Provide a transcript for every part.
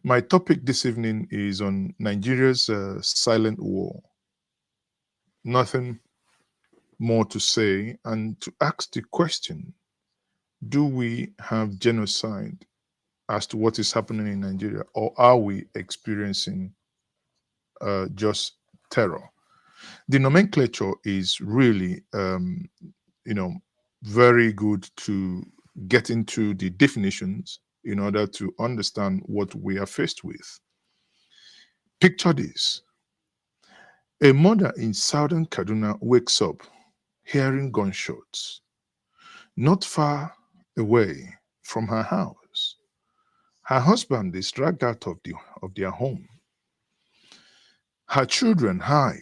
My topic this evening is on Nigeria's silent war. Nothing more to say, and to ask the question, do we have genocide as to what is happening in Nigeria, or are we experiencing just terror? The nomenclature is really, you know, very good to get into the definitions in order to understand what we are faced with. Picture this. A mother in southern Kaduna wakes up hearing gunshots not far away from her house. Her husband is dragged out of their home. Her children hide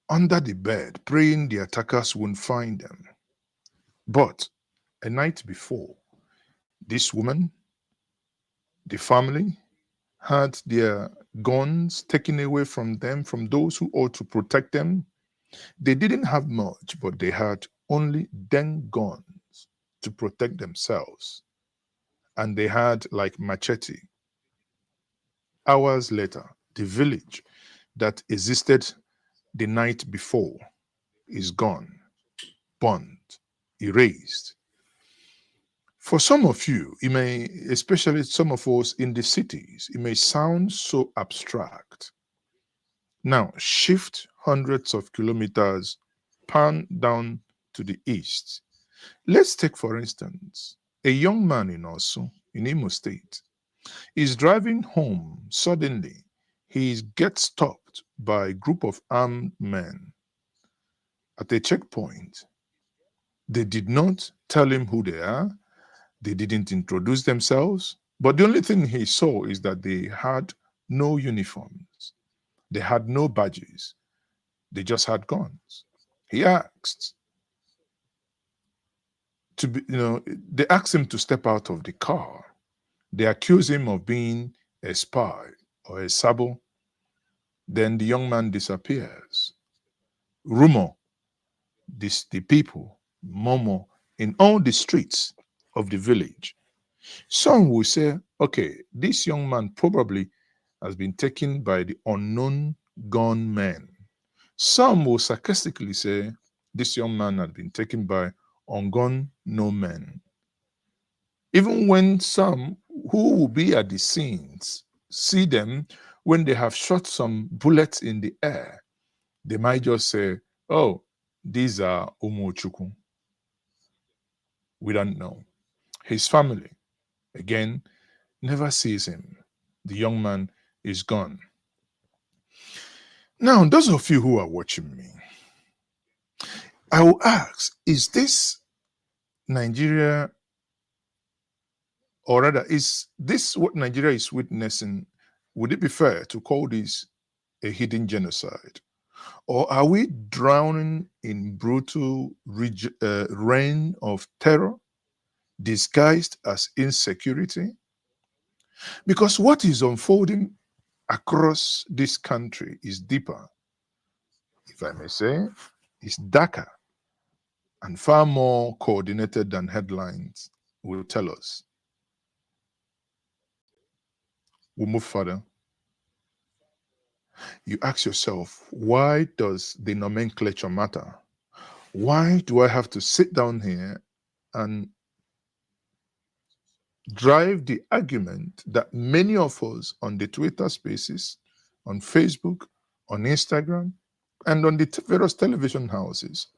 under the bed, praying the attackers won't find them. But a night before, this woman, the family, had their guns taken away from them, from those who ought to protect them. They didn't have much, but they had only 10 guns to protect themselves. And they had like machete. Hours later, the village that existed the night before is gone, burned, erased. For some of you, it may, especially some of us in the cities, it may sound so abstract. Now, shift hundreds of kilometers, pan down to the east. Let's take, for instance, a young man in Osun, in Imo State, is driving home. Suddenly, he gets stopped by a group of armed men at a checkpoint. They did not tell him who they are. They didn't introduce themselves. But the only thing he saw is that they had no uniforms. They had no badges. They just had guns. He asked to be, they asked him to step out of the car. They accuse him of being a spy or a sabo. Then the young man disappears. Rumor, the people murmur in all the streets of the village. Some will say, okay, this young man probably has been taken by the unknown gunmen. Some will sarcastically say, this young man had been taken by ungun no men. Even when some who will be at the scenes see them, when they have shot some bullets in the air, they might just say, oh, these are Umochukwu. We don't know. His family, again, never sees him. The young man is gone. Now, those of you who are watching me, I will ask, is this Nigeria, or rather, is this what Nigeria is witnessing? Would it be fair to call this a hidden genocide? Or are we drowning in brutal reign of terror disguised as insecurity? Because what is unfolding across this country is deeper, if I may say, is darker and far more coordinated than headlines will tell us. We'll move further. You ask yourself, why does the nomenclature matter? Why do I have to sit down here and drive the argument that many of us on the Twitter spaces, on Facebook, on Instagram, and on the various television houses,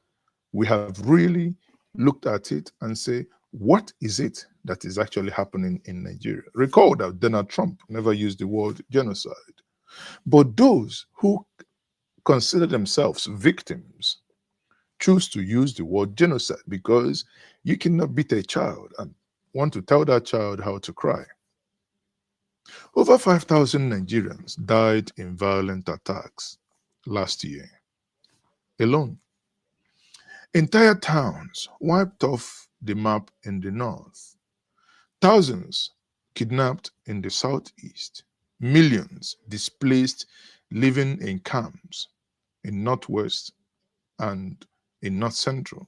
we have really looked at it and say, what is it that is actually happening in Nigeria? Recall that Donald Trump never used the word genocide. But those who consider themselves victims choose to use the word genocide, because you cannot beat a child and want to tell that child how to cry. Over 5,000 Nigerians died in violent attacks last year alone. Entire towns wiped off the map in the north. Thousands kidnapped in the southeast. Millions displaced, living in camps in northwest and in north central.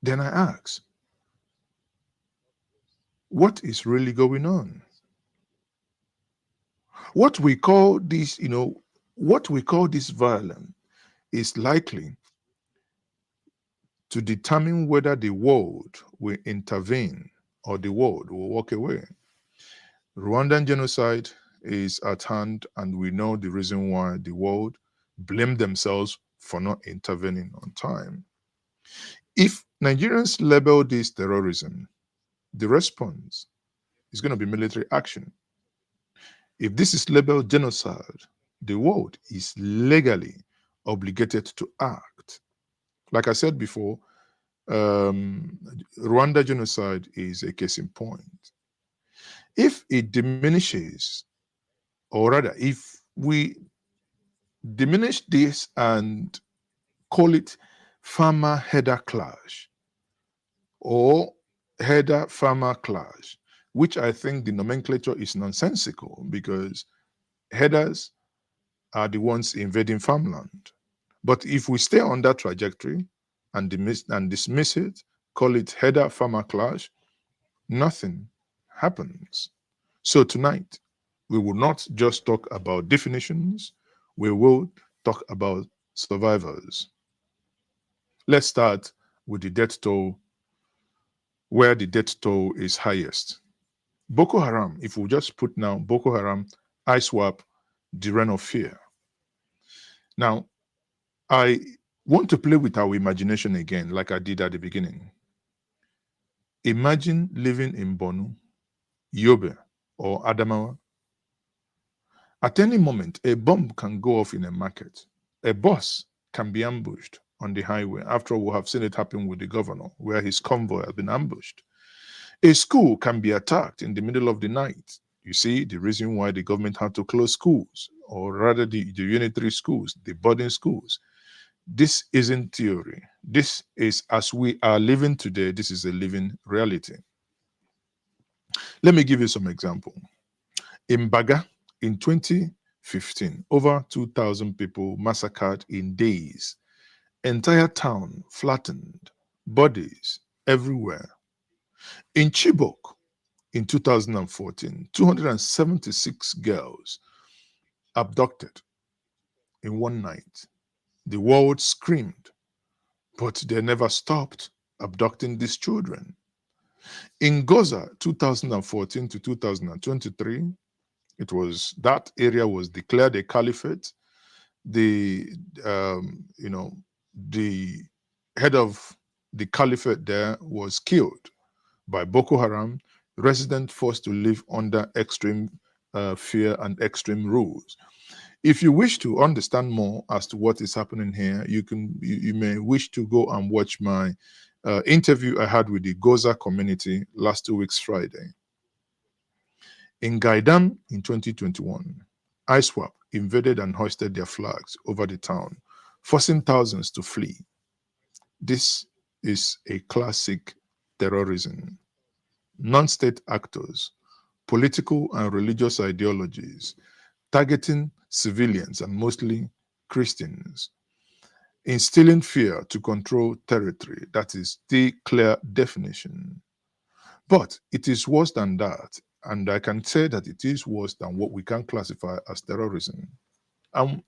Then I ask, what is really going on. What we call this, what we call this violence is likely to determine whether the world will intervene or the world will walk away. Rwandan genocide is at hand, and we know the reason why the world blame themselves for not intervening on time. If Nigerians label this terrorism, the response is going to be military action. If this is labeled genocide, the world is legally obligated to act. Like I said before, Rwanda genocide is a case in point. If it diminishes, or rather, if we diminish this and call it farmer header clash or header farmer clash, which I think the nomenclature is nonsensical because headers are the ones invading farmland. But if we stay on that trajectory and dismiss it, call it header farmer clash, nothing happens. So tonight, we will not just talk about definitions, we will talk about survivors. Let's start with the death toll, where the death toll is highest. Boko Haram, if we just put now Boko Haram, ISWAP, the reign of fear. Now, I want to play with our imagination again, like I did at the beginning. Imagine living in Bonu, Yobe, or Adamawa. At any moment, a bomb can go off in a market. A bus can be ambushed on the highway. After all, we have seen it happen with the governor, where his convoy has been ambushed. A school can be attacked in the middle of the night. You see the reason why the government had to close schools, or rather the unitary schools, the boarding schools. This isn't theory. This is as we are living today. This is a living reality. Let me give you some example. In Baga, in 2015, over 2,000 people massacred in days. Entire town flattened, bodies everywhere. In Chibok, in 2014, 276 girls abducted in one night. The world screamed, but they never stopped abducting these children. In Gaza, 2014 to 2023, that area was declared a caliphate. The the head of the caliphate there was killed by Boko Haram, residents forced to live under extreme fear and extreme rules. If you wish to understand more as to what is happening here, you may wish to go and watch my interview I had with the Goza community last 2 weeks Friday. In Gaidam in 2021, ISWAP invaded and hoisted their flags over the town, forcing thousands to flee. This is a classic terrorism. Non-state actors, political and religious ideologies, targeting civilians and mostly Christians, instilling fear to control territory. That is the clear definition. But it is worse than that, and I can say that it is worse than what we can classify as terrorism.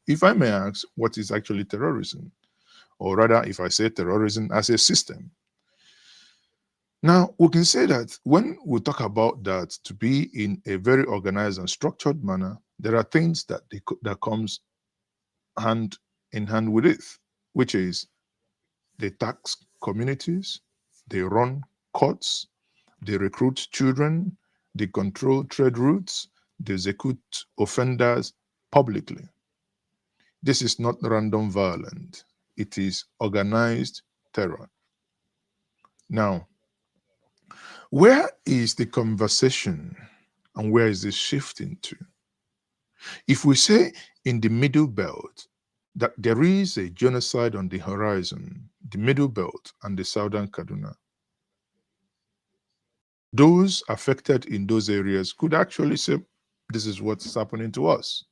If I may ask, what is actually terrorism? Or rather, if I say terrorism as a system. Now, we can say that when we talk about that to be in a very organized and structured manner, there are things that comes hand in hand with it, which is they tax communities, they run courts, they recruit children, they control trade routes, they execute offenders publicly. This is not random violence. It is organized terror. Now, where is the conversation and where is this shifting to? If we say in the Middle Belt that there is a genocide on the horizon, the Middle Belt and the Southern Kaduna, those affected in those areas could actually say, this is what's happening to us.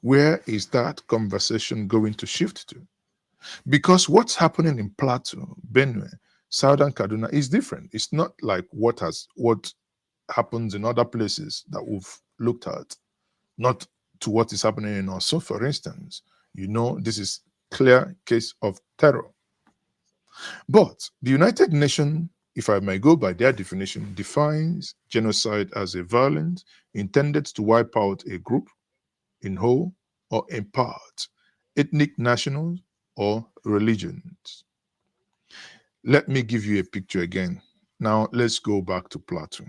Where is that conversation going to shift to? Because what's happening in Plateau, Benue, Southern Kaduna is different. It's not like what happens in other places that we've looked at, not to what is happening in us. So, for instance, you know, this is clear case of terror. But the United Nations, if I may go by their definition, defines genocide as a violence intended to wipe out a group in whole or in part, ethnic, national, or religions. Let me give you a picture again. Now, let's go back to Plato.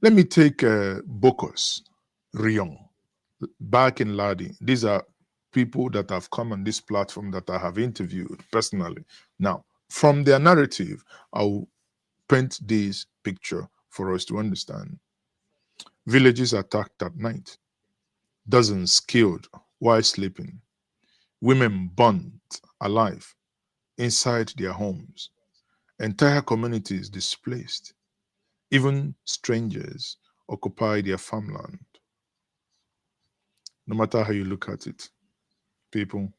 Let me take Bokos, Rion, back in Ladi. These are people that have come on this platform that I have interviewed personally. Now, from their narrative, I'll paint this picture for us to understand. Villages attacked at night, dozens killed while sleeping, women burnt alive inside their homes, entire communities displaced, even strangers occupy their farmland. No matter how you look at it, people.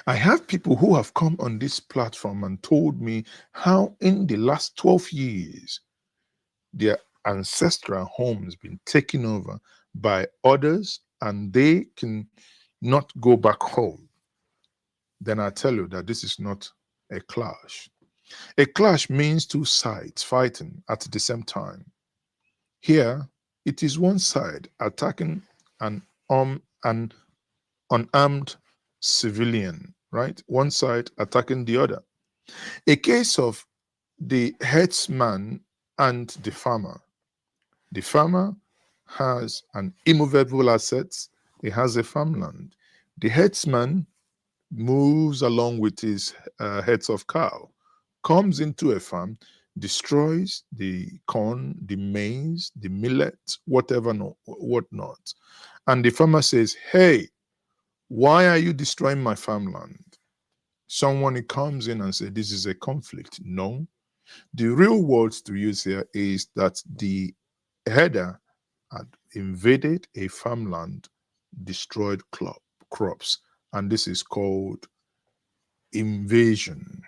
I have people who have come on this platform and told me how in the last 12 years their ancestral homes been taken over by others and they can not go back home. Then I tell you that this is not a clash. A clash means two sides fighting at the same time. Here, it is one side attacking an unarmed civilian, right? One side attacking the other. A case of the herdsman and the farmer. The farmer has an immovable asset, he has a farmland. The herdsman moves along with his heads of cow, comes into a farm, destroys the corn, the maize, the millet, whatever, no, whatnot. And the farmer says, hey, why are you destroying my farmland? Someone comes in and says, this is a conflict. No. The real words to use here is that the herder had invaded a farmland, destroyed crops, and this is called invasion.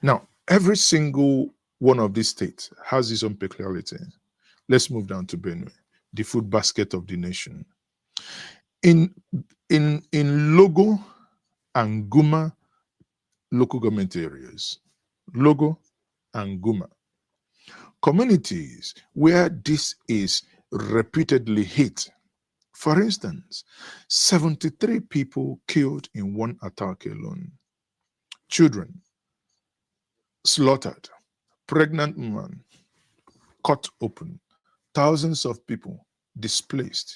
Now, every single one of these states has its own peculiarity. Let's move down to Benue, the food basket of the nation. In Logo and Guma local government areas, Logo and Guma, communities where this is repeatedly hit. For instance, 73 people killed in one attack alone, children slaughtered, pregnant women cut open, thousands of people displaced,